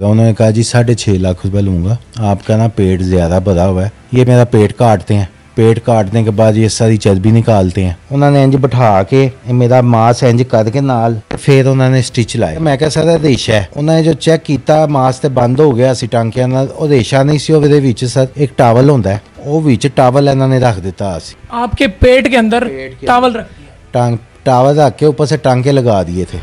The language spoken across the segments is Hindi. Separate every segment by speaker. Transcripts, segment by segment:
Speaker 1: उन्होंने कहा जी 6.5 लाख रुपए लूँगा, आपका ना पेट ज़्यादा भरा हुआ है, ये मेरा पेट काटते हैं, पेट काटने के बाद ये सारी चर्बी निकालते हैं। उन्होंने इंज बिठा के मेरा मास इंज करके नाल फिर उन्होंने स्टिच लाए। मैं क्या सर रेशा है, उन्होंने जो चेक किया मास तो बंद हो गया सी टांकियां नाल, ਉਹ रेशा नहीं सी ਉਹਦੇ ਵਿੱਚ सर एक टावल होता है, वो ਵਿੱਚ टावल इन्होंने रख दिता।
Speaker 2: आपके पेट के अंदर टावल रख दिया?
Speaker 1: टावल रख के ऊपर से टांके लगा दिए थे।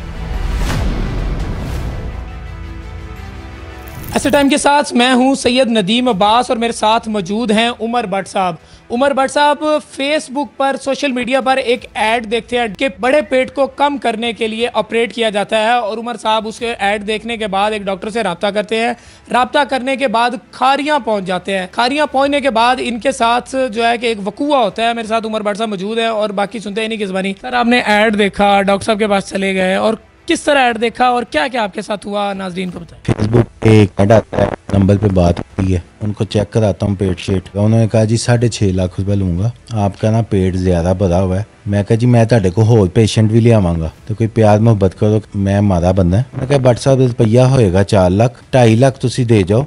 Speaker 2: ऐसे टाइम के साथ मैं हूं सैयद नदीम अब्बास और मेरे साथ मौजूद हैं उमर भट्ट साहब। उमर भट्ट साहब फेसबुक पर, सोशल मीडिया पर एक ऐड देखते हैं कि बड़े पेट को कम करने के लिए ऑपरेट किया जाता है, और उमर साहब उसके ऐड देखने के बाद एक डॉक्टर से रब्ता करते हैं। रब्ता करने के बाद खारियां पहुंच जाते हैं। खारियां पहुंचने के बाद इनके साथ जो है कि एक वकूआ होता है। मेरे साथ उमर भट्ट साहब मौजूद है और बाकी सुनते हैं इन्हीं की ज़बानी। सर, आपने ऐड देखा, डॉक्टर साहब के पास चले गए, और किस तरह ऐड देखा और क्या क्या आपके साथ हुआ, नाजरीन को बताएं।
Speaker 1: फेसबुक पे एक ऐड आता है, नंबर पे बात होती है, उनको चेक कराता हूँ पेट शेट। उन्होंने कहा जी 6.5 लाख रुपए लूँगा, आपका ना पेट ज़्यादा भरा हुआ है। मैं कहा जी मैं ਤੁਹਾਡੇ को होर पेशेंट भी लियावांगा, तो कोई प्यार मोहब्बत करो, मैं मादा बंदा है। मैं कहा भट्ट साहब रुपया होएगा 4 लाख, 2.5 लाख तुसी दे जाओ,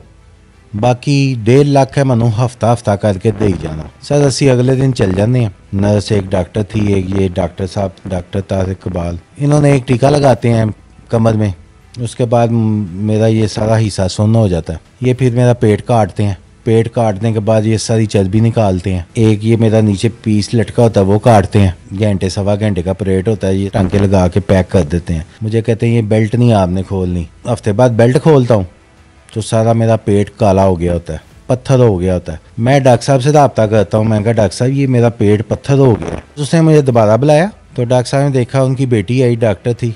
Speaker 1: बाकी 1.5 लाख है मैं हफ्ता हफ्ता करके दे ही जाना। सर असी अगले दिन चल जाते हैं। नर्स एक डॉक्टर थी, एक ये डॉक्टर साहब, डॉक्टर तारिक इकबाल, इन्होंने एक टीका लगाते हैं कमर में, उसके बाद मेरा ये सारा हिस्सा सुन्न हो जाता है। ये फिर मेरा पेट काटते हैं, पेट काटने के बाद ये सारी चर्बी निकालते हैं। एक ये मेरा नीचे पीस लटका होता है वो काटते हैं, घंटे सवा घंटे का ऑपरेट होता है, ये टांके लगा के पैक कर देते हैं। मुझे कहते हैं ये बेल्ट नहीं आपने खोलनी। हफ्ते बाद बेल्ट खोलता हूँ तो सारा मेरा पेट काला हो गया होता है, पत्थर हो गया होता है। मैं डॉक्टर साहब से रब्ता करता हूँ, मैं कहा डॉक्टर साहब ये मेरा पेट पत्थर हो गया है। उसने मुझे दोबारा बुलाया तो डॉक्टर साहब ने देखा, उनकी बेटी आई डॉक्टर थी,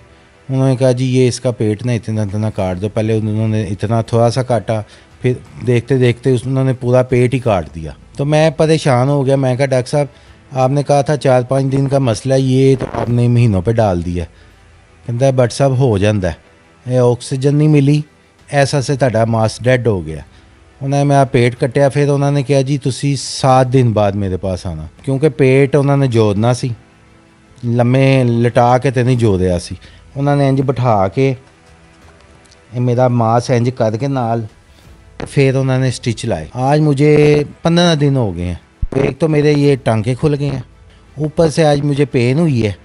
Speaker 1: उन्होंने कहा जी ये इसका पेट ना इतना इतना काट दो। पहले उन्होंने इतना थोड़ा सा काटा, फिर देखते देखते उन्होंने पूरा पेट ही काट दिया। तो मैं परेशान हो गया। मैं कहा डॉक्टर साहब आपने कहा था 4-5 दिन का मसला, ये तो आपने महीनों पे डाल दिया। कहता है भट्ट साहब हो जाता है, ऑक्सीजन नहीं मिली, ऐसा से ਤੁਹਾਡਾ मास डेड हो गया। उन्होंने मेरा पेट कटिया, फिर उन्होंने कहा जी तुसी 7 दिन बाद मेरे पास आना, क्योंकि पेट उन्होंने जोड़ना सी, लम्मे लटा के तो नहीं जोड़िया सी। उन्होंने इंज बिठा के मेरा मास इंज करके नाल फिर उन्होंने स्टिच लाए। आज मुझे 15 दिन हो गए हैं। एक तो मेरे ये टांके खुल गए हैं, ऊपर से आज मुझे पेन हुई है।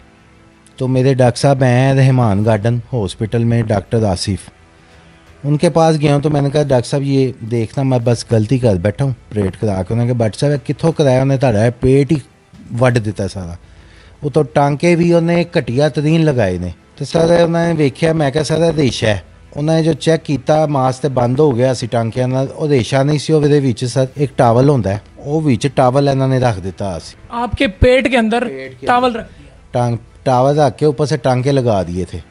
Speaker 1: तो मेरे डॉक्टर साहब हैं रहमान गार्डन हॉस्पिटल में, डॉक्टर आसिफ, उनके पास गया हूँ। तो मैंने कहा डॉक्टर साहब ये देखना मैं बस गलती कर बैठा हूँ ऑपरेट करा के। उन्होंने कहा भट्ट साहब कितों कराया, उन्हें ਤੁਹਾਡਾ पेट ही ਵੱਢ ਦਿੱਤਾ ਸਾਰਾ। ਉਹ ਤੋਂ ਟਾਂਕੇ ਵੀ ਉਹਨੇ ਘਟੀਆ ਤਰੀਨ ਲਗਾਏ ਨੇ। ਤੇ ਸਰ ਉਹਨਾਂ ਨੇ ਵੇਖਿਆ, ਮੈਂ ਕਿਹਾ ਸਰ ਰੇਸ਼ਾ ਹੈ। ਉਹਨਾਂ ਨੇ ਜੋ ਚੈੱਕ ਕੀਤਾ ਮਾਸ ਤੇ ਬੰਦ ਹੋ ਗਿਆ ਸੀ ਟਾਂਕਿਆਂ ਨਾਲ, ਉਹ ਰੇਸ਼ਾ ਨਹੀਂ ਸੀ, ਉਹਦੇ ਵਿੱਚ ਸਰ ਇੱਕ ਟਾਵਲ ਹੁੰਦਾ ਹੈ, ਉਹ ਵਿੱਚ ਟਾਵਲ ਇਹਨਾਂ ने रख ਦਿੱਤਾ ਸੀ।
Speaker 2: आपके पेट के अंदर टावल रख दिया?
Speaker 1: टावल रख के ऊपर से टांके लगा दिए थे।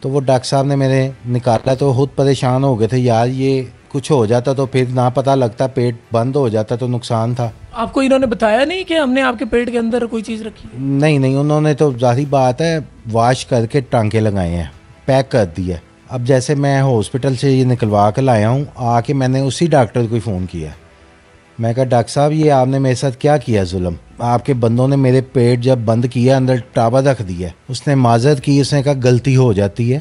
Speaker 1: तो वो डॉक्टर साहब ने मेरे निकाला तो खुद परेशान हो गए थे, यार ये कुछ हो जाता तो फिर ना पता लगता, पेट बंद हो जाता तो नुकसान था।
Speaker 2: आपको इन्होंने बताया नहीं कि हमने आपके पेट के अंदर कोई चीज़ रखी?
Speaker 1: नहीं, उन्होंने तो जाहिर बात है वॉश करके टांके लगाए हैं, पैक कर दिया। अब जैसे मैं हॉस्पिटल से ये निकलवा कर लाया हूँ, आके मैंने उसी डॉक्टर को फ़ोन किया। मैं कहा डॉक्टर साहब ये आपने मेरे साथ क्या किया जुल्म, आपके बंदों ने मेरे पेट जब बंद किया अंदर टावल रख दिया। उसने माजरत की, उसने कहा गलती हो जाती है।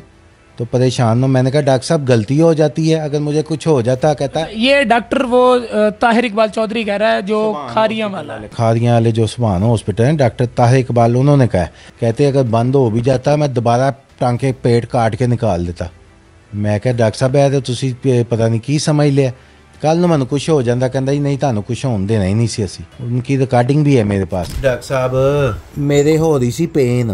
Speaker 1: तो परेशान हूँ। मैंने कहा डॉक्टर साहब गलती हो जाती है, अगर मुझे कुछ हो जाता। कहता है
Speaker 2: ये डॉक्टर वो ताहिर इकबाल चौधरी कह रहा है जो खारियां
Speaker 1: वाले जो सुभान हॉस्पिटल है, डॉक्टर ताहिर इकबाल, उन्होंने कहा, कहते अगर बंद हो भी जाता मैं दोबारा टांके पेट काट के निकाल देता। मैं कहा डॉक्टर साहब है तो तुसी पता नहीं की समझ लिया, कल ਨੂੰ ਮੈਨੂੰ कुछ हो जाता। कहता जी नहीं ਤੁਹਾਨੂੰ कुछ होने देना ही नहीं सी असी। उनकी रिकॉर्डिंग भी है मेरे पास। डॉक्टर साहब मेरे हो रही सी पेन,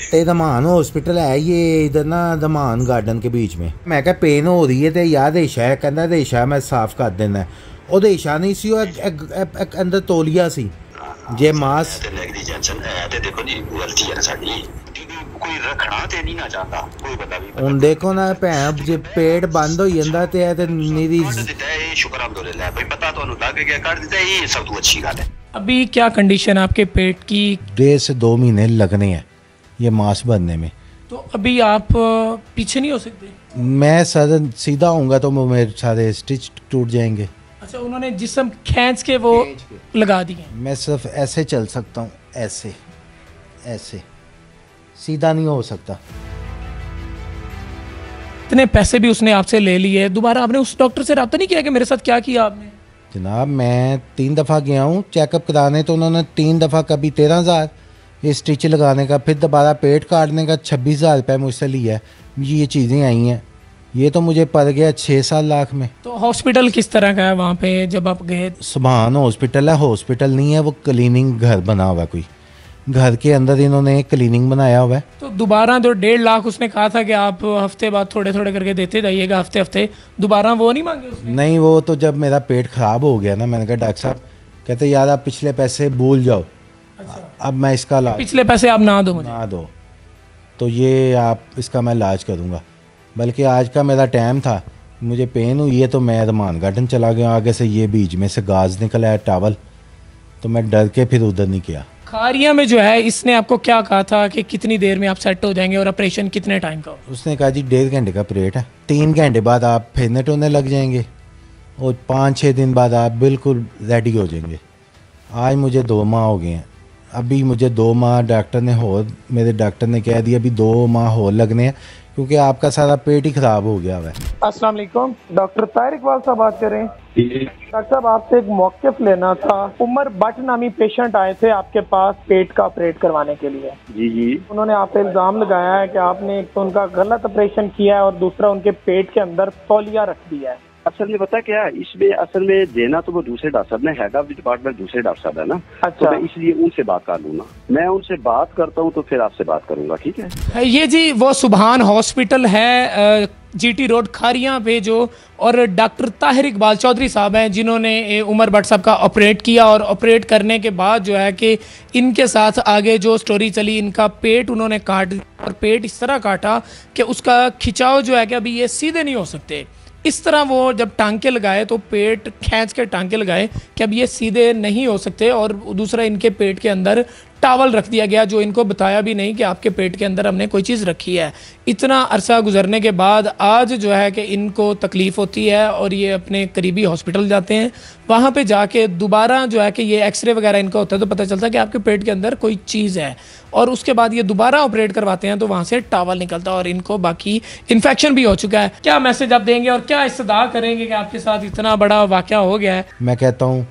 Speaker 1: ते दमान हॉस्पिटल है ये इधर ना दमान गार्डन के बीच में। मैं क्या पेन हो रही है तो यार रेशा है, कहता रेशा मैं साफ कर देना। वो रेशा नहीं सी, अंदर तौलिया सी जे मास।
Speaker 3: कोई रखना ते नहीं ना चाहता, कोई बता भी
Speaker 1: ਹੁਣ देखो ना भैन जे पेट बंद हो ਜਾਂਦਾ ਤੇ नीरी
Speaker 3: शुक्र अल्हम्दुलिल्लाह भाई पता तो लग गया, कर दिता, ये सब तो अच्छी बात है।
Speaker 2: अभी क्या कंडीशन है आपके पेट की?
Speaker 1: 1.5 से 2 महीने लगने हैं ये मांस बनने में।
Speaker 2: तो अभी आप पीछे नहीं हो सकते?
Speaker 1: मैं सर सीधा आऊँगा तो मेरे सारे स्टिच टूट जाएंगे।
Speaker 2: अच्छा, उन्होंने जिस्म खींच के वो लगा दिए?
Speaker 1: मैं सिर्फ ऐसे चल सकता हूँ, ऐसे ऐसे, सीधा नहीं हो सकता।
Speaker 2: इतने पैसे भी उसने आपसे ले लिए, दोबारा आपने उस डॉक्टर से रब्ता नहीं किया कि मेरे साथ क्या किया आपने?
Speaker 1: जनाब मैं 3 दफ़ा गया हूँ चेकअप कराने, तो उन्होंने 3 दफ़ा कभी 13,000 ये स्टिच लगाने का, फिर दोबारा पेट काटने का 26,000 रुपये मुझसे लिया है। ये चीज़ें आई हैं, ये तो मुझे पड़ गया 6-7 लाख में।
Speaker 2: तो हॉस्पिटल किस तरह का है वहाँ पे जब आप गए?
Speaker 1: सुभान हॉस्पिटल है, हॉस्पिटल नहीं है, वो क्लीनिंग घर बना हुआ है, कोई घर के अंदर इन्होंने एक क्लीनिंग बनाया हुआ है।
Speaker 2: तो दोबारा जो 1.5 लाख उसने कहा था कि आप हफ्ते बाद थोड़े थोड़े करके देते जाइएगा हफ्ते हफ्ते, दोबारा वो नहीं मांगे उसने?
Speaker 1: नहीं, वो तो जब मेरा पेट ख़राब हो गया ना, मैंने कहा डॉक्टर साहब, कहते यार आप पिछले पैसे भूल जाओ, अब मैं इसका इलाज
Speaker 2: पिछले पैसे आप ना दो मुझे।
Speaker 1: ना दो, तो ये आप इसका मैं इलाज करूँगा। बल्कि आज का मेरा टाइम था, मुझे पेन हुई है तो मैं रमान गार्डन चला गया, आगे से ये बीच में से गाज निकला है टावल, तो मैं डर के फिर उधर नहीं किया।
Speaker 2: खारिया में जो है इसने आपको क्या कहा था कि कितनी देर में आप सेट हो जाएंगे और ऑपरेशन कितने टाइम का?
Speaker 1: उसने कहा जी 1.5 घंटे का ऑपरेट है, 3 घंटे बाद आप फिरने टोने लग जाएंगे और 5-6 दिन बाद आप बिल्कुल रेडी हो जाएंगे। आज मुझे 2 माह हो गए हैं, अभी मुझे 2 माह डॉक्टर ने और मेरे डॉक्टर ने कह दिया अभी 2 माह और लगने हैं, क्योंकि आपका सारा पेट ही ख़राब हो गया हुआ है।
Speaker 4: अस्सलाम वालेकुम, डॉक्टर तारिक इकबाल साहब बात कर रहे हैं। डॉक्टर साहब आपसे एक मौक़िफ़ लेना था। उमर भट्ट नामी पेशेंट आए थे आपके पास पेट का ऑपरेट करवाने के लिए।
Speaker 3: जी
Speaker 4: उन्होंने आप पे इल्ज़ाम लगाया है कि आपने एक तो उनका गलत ऑपरेशन किया है और दूसरा उनके पेट के अंदर तौलिया रख दिया है।
Speaker 5: असल में पता क्या है, इसमें असल में देना तो वो दूसरे डॉक्टर साहब ने, हेड ऑफ डिपार्टमेंट दूसरे डॉक्टर साहब है ना।
Speaker 4: अच्छा।
Speaker 5: तो मैं इसलिए उनसे बात कर लूँ ना, मैं उनसे बात करता हूँ तो फिर आपसे बात करूंगा, ठीक है?
Speaker 2: ये जी वो सुभान हॉस्पिटल है जीटी रोड खारिया पे जो, और डॉक्टर ताहिर इकबाल चौधरी साहब हैं जिन्होंने उमर भट्ट साहब का ऑपरेट किया, और ऑपरेट करने के बाद जो है कि इनके साथ आगे जो स्टोरी चली, इनका पेट उन्होंने काट दिया, और पेट इस तरह काटा कि उसका खिंचाव जो है कि अभी ये सीधे नहीं हो सकते। इस तरह वो जब टांके लगाए तो पेट खींच के टांके लगाए कि अब ये सीधे नहीं हो सकते, और दूसरा इनके पेट के अंदर टावल रख दिया गया जो इनको बताया भी नहीं कि आपके पेट के अंदर हमने कोई चीज़ रखी है। इतना अरसा गुजरने के बाद आज जो है कि इनको तकलीफ़ होती है और ये अपने करीबी हॉस्पिटल जाते हैं, वहाँ पे जाके दोबारा जो है कि ये एक्सरे वगैरह इनका होता है तो पता चलता है कि आपके पेट के अंदर कोई चीज़ है, और उसके बाद ये दोबारा ऑपरेट करवाते हैं तो वहाँ से टावल निकलता है और इनको बाकी इन्फेक्शन भी हो चुका है। क्या मैसेज आप देंगे और क्या इस्तदा करेंगे कि आपके साथ इतना बड़ा वाक़या हो गया है?
Speaker 1: मैं कहता हूँ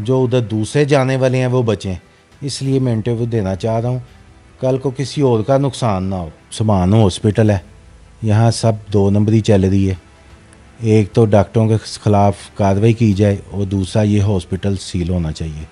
Speaker 1: जो उधर दूसरे जाने वाले हैं वो बचें, इसलिए मैं इंटरव्यू देना चाह रहा हूँ, कल को किसी और का नुकसान ना हो। सुभान हॉस्पिटल है, यहाँ सब 2 नंबरी चल रही है। एक तो डॉक्टरों के ख़िलाफ़ कार्रवाई की जाए और दूसरा ये हॉस्पिटल सील होना चाहिए।